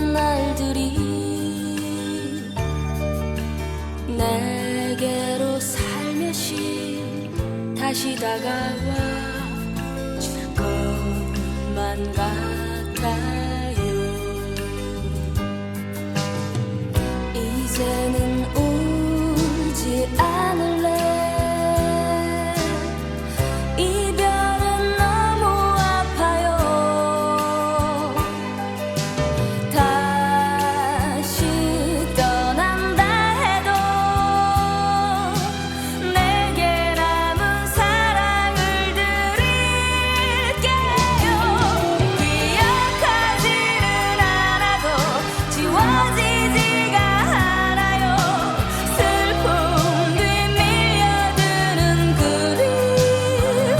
지난 날들이 내게로 살며시 다시 다가와 줄 것만 같아요. 이제는 울지 않을래. 이별은 너무 아파요. 다시 떠난다 해도 내게 남은 사랑을 드릴게요. 기억하지는 않아도 지워지지가 않아요. 슬픔 뒤 밀려드는 그리움.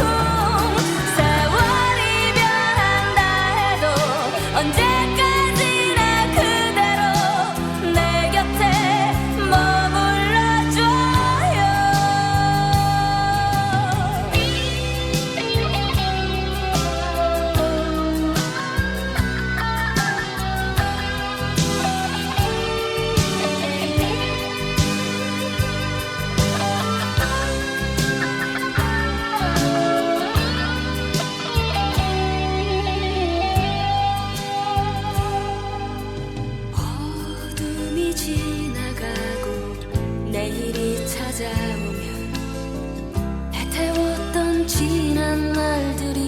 세월이 변한다 해도 언제까지나 그대로 내 곁에 머물러줘요. 어둠이 지나가고 내일이 찾아오면 애태웠던 지난 날들이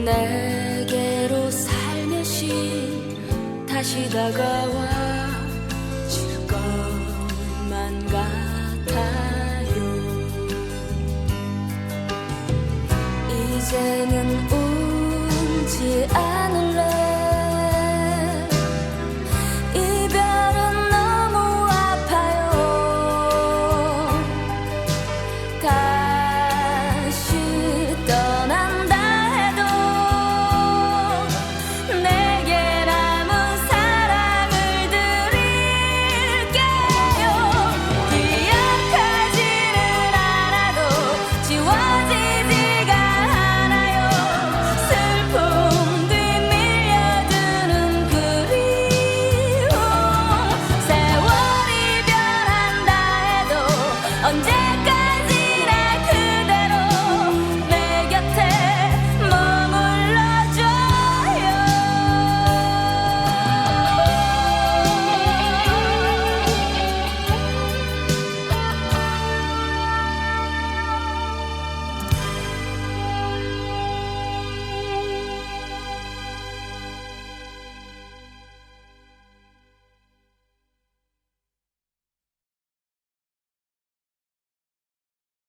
내게로 살며시 다시 다가와 줄 것만 같아요. 이제는 울지 않을래.